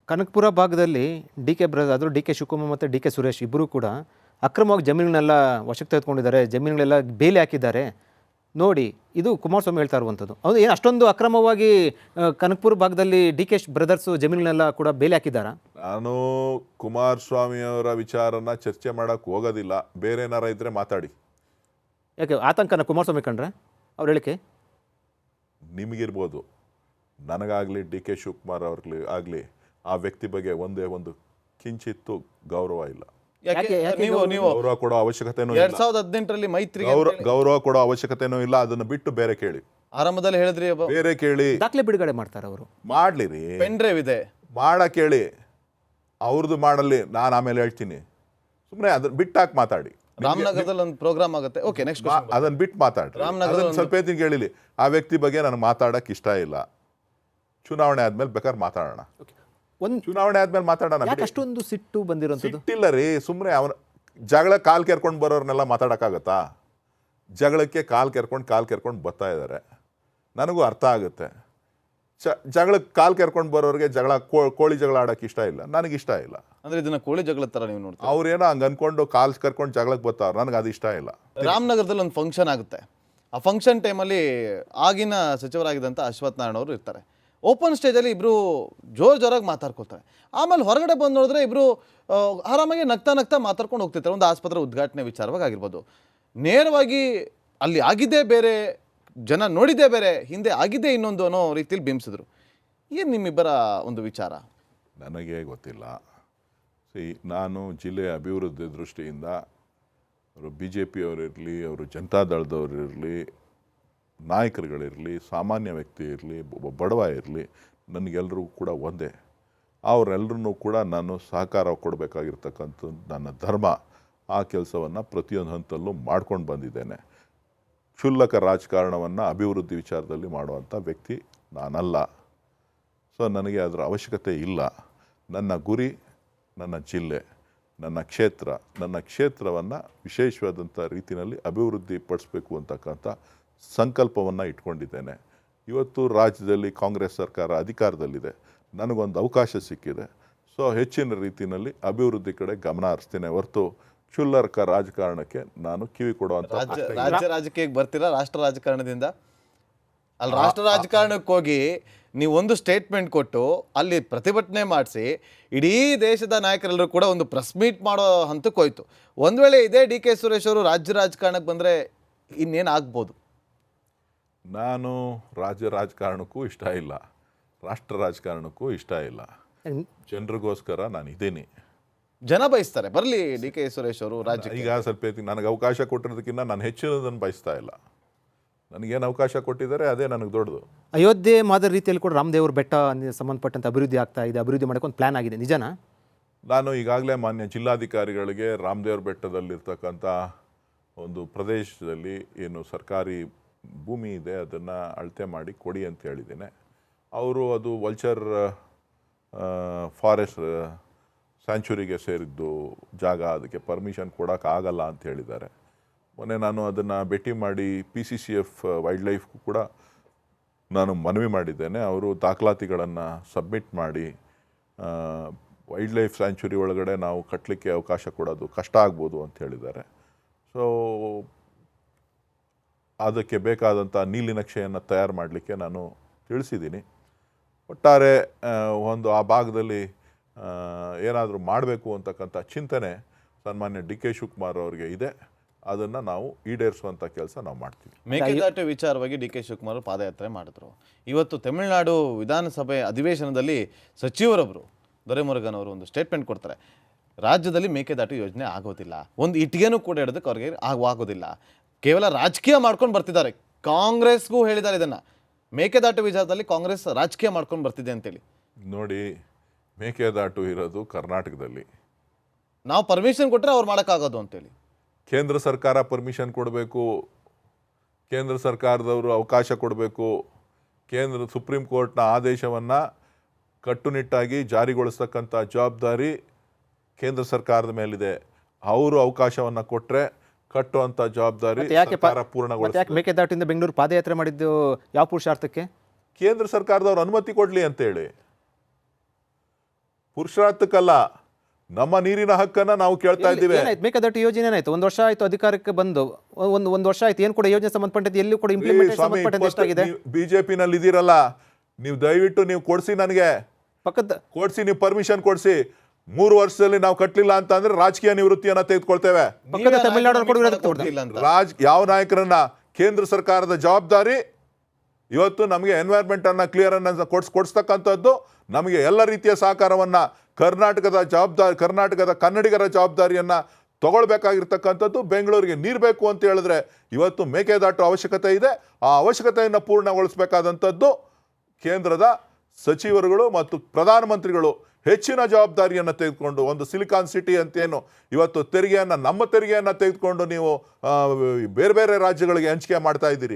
ಕನಕಪುರ ಭಾಗದಲ್ಲಿ D K Shivakumar ಮತ್ತು D K Suresh ಇಬ್ಬರೂ ಕೂಡ ಅಕ್ರಮವಾಗಿ ಜಮೀನುಗಳನ್ನೆಲ್ಲ ವಶಕ್ಕೆ ತೆಗೆದುಕೊಂಡಿದ್ದಾರೆ, ಜಮೀನುಗಳೆಲ್ಲ ಬೇಲಿ ಹಾಕಿದ್ದಾರೆ ನೋಡಿ. ಇದು ಕುಮಾರಸ್ವಾಮಿ ಹೇಳ್ತಾ ಇರುವಂಥದ್ದು. ಹೌದು, ಏನು ಅಷ್ಟೊಂದು ಅಕ್ರಮವಾಗಿ ಕನಕಪುರ ಭಾಗದಲ್ಲಿ ಡಿ ಕೆ ಬ್ರದರ್ಸ್ ಜಮೀನುಗಳೆಲ್ಲ ಕೂಡ ಬೇಲಿ ಹಾಕಿದ್ದಾರಾ? ನಾನು ಕುಮಾರಸ್ವಾಮಿ ಅವರ ವಿಚಾರನ ಚರ್ಚೆ ಮಾಡೋಕ್ಕೆ ಹೋಗೋದಿಲ್ಲ. ಬೇರೆ ಏನಾರ ಇದ್ರೆ ಮಾತಾಡಿ. ಯಾಕೆ ಆತಂಕನ ಕುಮಾರಸ್ವಾಮಿ ಕಂಡ್ರೆ ಅವ್ರು ಹೇಳಿಕೆ? ನಿಮಗಿರ್ಬೋದು, ನನಗಾಗಲಿ ಡಿ ಕೆ ಶಿವಕುಮಾರ್ ಅವ್ರಿಗೆ ಆಗಲಿ ಆ ವ್ಯಕ್ತಿ ಬಗ್ಗೆ ಒಂದೇ ಒಂದು ಕಿಂಚಿತ್ತು ಗೌರವ ಇಲ್ಲ. ಗೌರವ ಕೊಡೋ ಅವಶ್ಯಕತೆನೂ ಇಲ್ಲ. 2018ರಲ್ಲಿ ಮೈತ್ರಿ ಗೌರವ ಕೊಡೋ ಅವಶ್ಯಕತೆನೂ ಇಲ್ಲ. ಅದನ್ನ ಬಿಟ್ಟು ಬೇರೆ ಕೇಳಿ. ಆರಂಭದಲ್ಲಿ ಹೇಳಿದ್ರಿ, ಬೇರೆ ಕೇಳಿ. ದಾಖಲೆ ಬಿಡುಗಡೆ ಮಾಡ್ತಾರೆ ಅವರು. ಮಾಡ್ಲಿರಿ, ಪೆನ್ ಡ್ರೈವ್ ಇದೆ, ಮಾಡಕ್ಕೆ ಹೇಳಿ. ಅವ್ರದ್ದು ಮಾಡಲಿ, ನಾನು ಆಮೇಲೆ ಹೇಳ್ತೀನಿ. ಸುಮ್ಮನೆ ಅದನ್ನ ಬಿಟ್ಟಾಕ್ ಮಾತಾಡಿ. ರಾಮನಗರದಲ್ಲಿ ಒಂದು ಪ್ರೋಗ್ರಾಮ್ ಆಗುತ್ತೆ. ಓಕೆ, ನೆಕ್ಸ್ಟ್ ಅದನ್ನ ಬಿಟ್ಟು ಮಾತಾಡ್ರಿ. ಅದನ್ನ ಸ್ವಲ್ಪ ಹೊತ್ತಿಗೆ ಹೇಳಿಲಿ. ಆ ವ್ಯಕ್ತಿ ಬಗ್ಗೆ ನನಗೆ ಮಾತಾಡಕ್ಕೆ ಇಷ್ಟ ಇಲ್ಲ. ಚುನಾವಣೆ ಆದ್ಮೇಲೆ ಬೇಕಾದ್ರೆ ಮಾತಾಡೋಣ. ಚುನಾವಣೆ ಆದ್ಮೇಲೆ ಮಾತಾಡೋಣ. ಅಷ್ಟೊಂದು ಸಿಟ್ಟು ಬಂದಿರೋದು ಸಿಟ್ಟಿಲ್ಲ ರೀ. ಸುಮ್ಮನೆ ಅವನ ಜಗಳ ಕಾಲ್ ಕೆರ್ಕೊಂಡು ಬರೋರ್ನೆಲ್ಲ ಮಾತಾಡೋಕ್ಕಾಗತ್ತಾ? ಜಗಳಕ್ಕೆ ಕಾಲ್ ಕೆರ್ಕೊಂಡು ಬರ್ತಾ ಇದ್ದಾರೆ. ನನಗೂ ಅರ್ಥ ಆಗುತ್ತೆ. ಜಗಳಕ್ಕೆ ಕಾಲ್ ಕೆರ್ಕೊಂಡು ಬರೋರಿಗೆ ಜಗಳ, ಕೋಳಿ ಜಗಳ ಆಡೋಕೆ ಇಷ್ಟ ಇಲ್ಲ. ನನಗಿಷ್ಟ ಇಲ್ಲ. ಅಂದ್ರೆ ಇದನ್ನ ಕೋಳಿ ಜಗಳ ತರ ನೀವು ನೋಡ್ತೀರಾ? ಅವ್ರೇನೋ ಹಂಗೆ ಅನ್ಕೊಂಡು ಕಾಲ್ ಕರ್ಕೊಂಡು ಜಗಳಕ್ಕೆ ಬರ್ತಾವ್ರು. ನನಗೆ ಅದು ಇಷ್ಟ ಇಲ್ಲ. ರಾಮನಗರದಲ್ಲಿ ಒಂದು ಫಂಕ್ಷನ್ ಆಗುತ್ತೆ. ಆ ಫಂಕ್ಷನ್ ಟೈಮಲ್ಲಿ ಆಗಿನ ಸಚಿವರಾಗಿದ್ದಂಥ ಅಶ್ವಥ್ ನಾರಾಯಣ ಅವರು ಇರ್ತಾರೆ. ಓಪನ್ ಸ್ಟೇಜಲ್ಲಿ ಇಬ್ಬರು ಜೋರಾಗಿ ಮಾತಾಡ್ಕೊತಾರೆ. ಆಮೇಲೆ ಹೊರಗಡೆ ಬಂದು ನೋಡಿದ್ರೆ ಇಬ್ಬರು ಆರಾಮಾಗಿ ನಗ್ತಾ ಮಾತಾಡ್ಕೊಂಡು ಹೋಗ್ತಿರ್ತಾರೆ. ಒಂದು ಆಸ್ಪತ್ರೆ ಉದ್ಘಾಟನೆ ವಿಚಾರವಾಗಿ ಆಗಿರ್ಬೋದು. ನೇರವಾಗಿ ಅಲ್ಲಿ ಆಗಿದ್ದೇ ಬೇರೆ, ಜನ ನೋಡಿದ್ದೇ ಬೇರೆ, ಹಿಂದೆ ಆಗಿದ್ದೇ ಇನ್ನೊಂದು ಅನ್ನೋ ರೀತಿಯಲ್ಲಿ ಬಿಂಬಿಸಿದ್ರು. ಏನು ನಿಮ್ಮಿಬ್ಬರ ಒಂದು ವಿಚಾರ? ನನಗೆ ಗೊತ್ತಿಲ್ಲ. ನಾನು ಜಿಲ್ಲೆಯ ಅಭಿವೃದ್ಧಿ ದೃಷ್ಟಿಯಿಂದ ಅವರು BJP ಅವರಿರಲಿ, ಅವರು ಜನತಾದಳದವರಿರಲಿ, ನಾಯಕರುಗಳಿರಲಿ, ಸಾಮಾನ್ಯ ವ್ಯಕ್ತಿ ಇರಲಿ, ಬಡವ ಇರಲಿ, ನನಗೆಲ್ಲರೂ ಕೂಡ ಒಂದೇ. ಅವರೆಲ್ಲರೂ ಕೂಡ ನಾನು ಸಹಕಾರ ಕೊಡಬೇಕಾಗಿರ್ತಕ್ಕಂಥದ್ದು ನನ್ನ ಧರ್ಮ. ಆ ಕೆಲಸವನ್ನು ಪ್ರತಿಯೊಂದು ಹಂತಲ್ಲೂ ಮಾಡ್ಕೊಂಡು ಬಂದಿದ್ದೇನೆ. ಕ್ಷುಲ್ಲಕ ರಾಜಕಾರಣವನ್ನು ಅಭಿವೃದ್ಧಿ ವಿಚಾರದಲ್ಲಿ ಮಾಡುವಂಥ ವ್ಯಕ್ತಿ ನಾನಲ್ಲ. ಸೊ ನನಗೆ ಅದರ ಅವಶ್ಯಕತೆ ಇಲ್ಲ. ನನ್ನ ಗುರಿ ನನ್ನ ಜಿಲ್ಲೆ, ನನ್ನ ಕ್ಷೇತ್ರವನ್ನು ವಿಶೇಷವಾದಂಥ ರೀತಿಯಲ್ಲಿ ಅಭಿವೃದ್ಧಿ ಪಡಿಸಬೇಕು ಅಂತಕ್ಕಂಥ ಸಂಕಲ್ಪವನ್ನು ಇಟ್ಕೊಂಡಿದ್ದೇನೆ. ಇವತ್ತು ರಾಜ್ಯದಲ್ಲಿ ಕಾಂಗ್ರೆಸ್ ಸರ್ಕಾರ ಅಧಿಕಾರದಲ್ಲಿದೆ. ನನಗೊಂದು ಅವಕಾಶ ಸಿಕ್ಕಿದೆ. ಸೊ ಹೆಚ್ಚಿನ ರೀತಿಯಲ್ಲಿ ಅಭಿವೃದ್ಧಿ ಕಡೆ ಗಮನ ಹರಿಸ್ತೇನೆ ಹೊರತು ಕ್ಷುಲ್ಲಕ ರಾಜಕಾರಣಕ್ಕೆ ನಾನು ಕಿವಿ ಕೊಡುವಂಥ. ರಾಜ್ಯ ರಾಜಕೀಯಕ್ಕೆ ಬರ್ತೀರಾ? ರಾಷ್ಟ್ರ ರಾಜಕಾರಣದಿಂದ ಅಲ್ಲಿ ರಾಷ್ಟ್ರ ರಾಜಕಾರಣಕ್ಕೆ ಹೋಗಿ ನೀವು ಒಂದು ಸ್ಟೇಟ್ಮೆಂಟ್ ಕೊಟ್ಟು ಅಲ್ಲಿ ಪ್ರತಿಭಟನೆ ಮಾಡಿಸಿ ಇಡೀ ದೇಶದ ನಾಯಕರೆಲ್ಲರೂ ಕೂಡ ಒಂದು ಪ್ರೆಸ್ ಮೀಟ್ ಮಾಡೋ ಹಂತಕ್ಕೆ ಹೋಯ್ತು. ಒಂದು ವೇಳೆ ಇದೇ ಡಿ ಕೆ ಸುರೇಶ್ ಅವರು ರಾಜ್ಯ ರಾಜಕಾರಣಕ್ಕೆ ಬಂದರೆ ಇನ್ನೇನು ಆಗ್ಬೋದು? ನಾನು ರಾಜ್ಯ ರಾಜಕಾರಣಕ್ಕೂ ಇಷ್ಟ ಇಲ್ಲ, ರಾಷ್ಟ್ರ ರಾಜಕಾರಣಕ್ಕೂ ಇಷ್ಟ ಇಲ್ಲ. ಜನರಿಗೋಸ್ಕರ ನಾನು ಇದ್ದೀನಿ. ಜನ ಬಯಸ್ತಾರೆ ಬರಲಿ ಡಿ ಕೆ ಸುರೇಶ್ ಅವರು ರಾಜ್ಯ. ಈಗ ಸ್ವಲ್ಪ ನನಗೆ ಅವಕಾಶ ಕೊಟ್ಟಿರೋದಕ್ಕಿಂತ ನಾನು ಹೆಚ್ಚಿನದನ್ನು ಬಯಸ್ತಾ ಇಲ್ಲ. ನನಗೇನು ಅವಕಾಶ ಕೊಟ್ಟಿದ್ದಾರೆ ಅದೇ ನನಗೆ ದೊಡ್ಡದು. ಅಯೋಧ್ಯೆ ಮಾದರಿ ರೀತಿಯಲ್ಲಿ ಕೂಡ ರಾಮದೇವ್ರ ಬೆಟ್ಟ ಸಂಬಂಧಪಟ್ಟಂತೆ ಅಭಿವೃದ್ಧಿ ಆಗ್ತಾ ಇದೆ. ಅಭಿವೃದ್ಧಿ ಮಾಡೋಕೆ ಒಂದು ಪ್ಲಾನ್ ಆಗಿದೆ, ನಿಜನಾ? ನಾನು ಈಗಾಗಲೇ ಮಾನ್ಯ ಜಿಲ್ಲಾಧಿಕಾರಿಗಳಿಗೆ ರಾಮದೇವ್ರ ಬೆಟ್ಟದಲ್ಲಿರ್ತಕ್ಕಂಥ ಒಂದು ಪ್ರದೇಶದಲ್ಲಿ ಏನು ಸರ್ಕಾರಿ ಭೂಮಿ ಇದೆ ಅದನ್ನು ಅಳತೆ ಮಾಡಿ ಕೊಡಿ ಅಂತ ಹೇಳಿದ್ದೇನೆ. ಅವರು ಅದು ವಲ್ಚರ್ ಫಾರೆಸ್ಟ್ ಸ್ಯಾಂಚುರಿಗೆ ಸೇರಿದ್ದು ಜಾಗ, ಅದಕ್ಕೆ ಪರ್ಮಿಷನ್ ಕೊಡೋಕ್ಕಾಗಲ್ಲ ಅಂತ ಹೇಳಿದ್ದಾರೆ. ಮೊನ್ನೆ ನಾನು ಅದನ್ನು ಭೇಟಿ ಮಾಡಿ PCCF ವೈಲ್ಡ್ ಲೈಫ್ಗೂ ಕೂಡ ನಾನು ಮನವಿ ಮಾಡಿದ್ದೇನೆ. ಅವರು ದಾಖಲಾತಿಗಳನ್ನು ಸಬ್ಮಿಟ್ ಮಾಡಿ ವೈಲ್ಡ್ ಲೈಫ್ ಸ್ಯಾಂಚುರಿ ಒಳಗಡೆ ನಾವು ಕಟ್ಟಲಿಕ್ಕೆ ಅವಕಾಶ ಕೊಡೋದು ಕಷ್ಟ ಆಗ್ಬೋದು ಅಂತ ಹೇಳಿದ್ದಾರೆ. ಸೊ ಅದಕ್ಕೆ ಬೇಕಾದಂಥ ನೀಲಿ ನಕ್ಷೆಯನ್ನು ತಯಾರು ಮಾಡಲಿಕ್ಕೆ ನಾನು ತಿಳಿಸಿದ್ದೀನಿ. ಒಟ್ಟಾರೆ ಒಂದು ಆ ಭಾಗದಲ್ಲಿ ಏನಾದರೂ ಮಾಡಬೇಕು ಅಂತಕ್ಕಂಥ ಚಿಂತನೆ ಸನ್ಮಾನ್ಯ ಡಿ ಕೆ ಶಿವಕುಮಾರ್ ಅವರಿಗೆ ಇದೆ. ಅದನ್ನು ನಾವು ಈಡೇರಿಸುವಂಥ ಕೆಲಸ ನಾವು ಮಾಡ್ತೀವಿ. ಮೇಕೆದಾಟು ವಿಚಾರವಾಗಿ ಡಿ ಕೆ ಶಿವಕುಮಾರ್ ಪಾದಯಾತ್ರೆ ಮಾಡಿದ್ರು. ಇವತ್ತು ತಮಿಳುನಾಡು ವಿಧಾನಸಭೆ ಅಧಿವೇಶನದಲ್ಲಿ ಸಚಿವರೊಬ್ಬರು ದೊರೆಮುರುಗನ್ ಅವರು ಒಂದು ಸ್ಟೇಟ್ಮೆಂಟ್ ಕೊಡ್ತಾರೆ. ರಾಜ್ಯದಲ್ಲಿ ಮೇಕೆದಾಟು ಯೋಜನೆ ಆಗೋದಿಲ್ಲ, ಒಂದು ಇಟ್ಟಿಗೆನೂ ಕೂಡ ಹಿಡೋದಕ್ಕೆ ಅವ್ರಿಗೆ ಆಗೋದಿಲ್ಲ, ಕೇವಲ ರಾಜಕೀಯ ಮಾಡ್ಕೊಂಡು ಬರ್ತಿದ್ದಾರೆ. ಕಾಂಗ್ರೆಸ್ಗೂ ಹೇಳಿದ್ದಾರೆ ಇದನ್ನು, ಮೇಕೆದಾಟು ವಿಚಾರದಲ್ಲಿ ಕಾಂಗ್ರೆಸ್ ರಾಜಕೀಯ ಮಾಡ್ಕೊಂಡು ಬರ್ತಿದೆ ಅಂತೇಳಿ. ನೋಡಿ, ಮೇಕೆದಾಟು ಇರೋದು ಕರ್ನಾಟಕದಲ್ಲಿ. ನಾವು ಪರ್ಮಿಷನ್ ಕೊಟ್ಟರೆ ಅವ್ರು ಮಾಡೋಕ್ಕಾಗೋದು ಅಂತೇಳಿ ಕೇಂದ್ರ ಸರ್ಕಾರ ಪರ್ಮಿಷನ್ ಕೊಡಬೇಕು, ಕೇಂದ್ರ ಸರ್ಕಾರದವರು ಅವಕಾಶ ಕೊಡಬೇಕು. ಸುಪ್ರೀಂ ಕೋರ್ಟ್ನ ಆದೇಶವನ್ನು ಕಟ್ಟುನಿಟ್ಟಾಗಿ ಜಾರಿಗೊಳಿಸ್ತಕ್ಕಂಥ ಜವಾಬ್ದಾರಿ ಕೇಂದ್ರ ಸರ್ಕಾರದ ಮೇಲಿದೆ. ಅವರು ಅವಕಾಶವನ್ನು ಕೊಟ್ಟರೆ ಕಟ್ಟುವಂಥ ಜವಾಬ್ದಾರಿ ಸರ್ಕಾರ ಪೂರ್ಣಗೊಳಿಸುತ್ತೆ. ಮೇಕೆದಾಟಿಂದ ಬೆಂಗಳೂರು ಪಾದಯಾತ್ರೆ ಮಾಡಿದ್ದು ಯಾವ ಪುರುಷಾರ್ಥಕ್ಕೆ? ಕೇಂದ್ರ ಸರ್ಕಾರದವ್ರು ಅನುಮತಿ ಕೊಡಲಿ ಅಂತೇಳಿ. ಪುರುಷಾರ್ಥಕ್ಕಲ್ಲ, ನಮ್ಮ ನೀರಿನ ಹಕ್ಕನ್ನ ನಾವು ಕೇಳ್ತಾ ಇದ್ದೀವಿ. ಏನಾಯ್ತು ಮೇಕೆದಾಟು ಯೋಜನೆ ಏನಾಯ್ತು? 1 ವರ್ಷ ಆಯ್ತು ಅಧಿಕಾರಕ್ಕೆ ಬಂದು, ಒಂದು ವರ್ಷ ಆಯ್ತು, ಏನು ಕೂಡ ಯೋಜನೆ ಸಂಬಂಧಪಟ್ಟಂತೆ ಎಲ್ಲಿ ಕೂಡ ಇಂಪ್ಲಿಮೆಂಟೇಷನ್ ಸಂಬಂಧಪಟ್ಟಂತೆ ಎಷ್ಟಾಗಿದೆ? ಬಿಜೆಪಿನಲ್ಲಿ ಇದ್ದೀರಲ್ಲ ನೀವು, ದಯವಿಟ್ಟು ನೀವು ಕೊಡಿಸಿ, ನನಗೆ ಪಕ್ಕದ ಕೊಡಿಸಿ, ನೀವು ಪರ್ಮಿಷನ್ ಕೊಡಿಸಿ. 3 ವರ್ಷದಲ್ಲಿ ನಾವು ಕಟ್ಟಲಿಲ್ಲ ಅಂತ ಅಂದ್ರೆ ರಾಜಕೀಯ ನಿವೃತ್ತಿಯನ್ನ ತೆಗೆದುಕೊಳ್ತೇವೆ. ಪಕ್ಕದ ತಮಿಳುನಾಡು ಕೂಡ ವಿರೋಧಕ್ಕೆ ತಗೊಂಡು ಯಾವ ನಾಯಕರನ್ನ? ಕೇಂದ್ರ ಸರ್ಕಾರದ ಜವಾಬ್ದಾರಿ ಇವತ್ತು ನಮಗೆ ಎನ್ವೈರ್ಮೆಂಟ್ ಅನ್ನ ಕ್ಲಿಯರ್ ಅನ್ನ ಕೊಡಿಸ್ತಕ್ಕಂಥದ್ದು, ನಮಗೆ ಎಲ್ಲ ರೀತಿಯ ಸಹಕಾರವನ್ನ ಕರ್ನಾಟಕದ ಜವಾಬ್ದಾರಿ, ಕರ್ನಾಟಕದ ಕನ್ನಡಿಗರ ಜವಾಬ್ದಾರಿಯನ್ನ ತಗೊಳ್ಬೇಕಾಗಿರ್ತಕ್ಕಂಥದ್ದು. ಬೆಂಗಳೂರಿಗೆ ನೀರು ಬೇಕು ಅಂತ ಹೇಳಿದ್ರೆ ಇವತ್ತು ಮೇಕೆದಾಟು ಅವಶ್ಯಕತೆ ಇದೆ. ಆ ಅವಶ್ಯಕತೆಯನ್ನು ಪೂರ್ಣಗೊಳಿಸಬೇಕಾದಂಥದ್ದು ಕೇಂದ್ರದ ಸಚಿವರುಗಳು ಮತ್ತು ಪ್ರಧಾನಮಂತ್ರಿಗಳು ಹೆಚ್ಚಿನ ಜವಾಬ್ದಾರಿಯನ್ನು ತೆಗೆದುಕೊಂಡು, ಒಂದು ಸಿಲಿಕಾನ್ ಸಿಟಿ ಅಂತೇನು ಇವತ್ತು ತೆರಿಗೆಯನ್ನು, ನಮ್ಮ ತೆರಿಗೆಯನ್ನು ತೆಗೆದುಕೊಂಡು ನೀವು ಬೇರೆ ಬೇರೆ ರಾಜ್ಯಗಳಿಗೆ ಹಂಚಿಕೆ ಮಾಡ್ತಾ ಇದ್ದೀರಿ.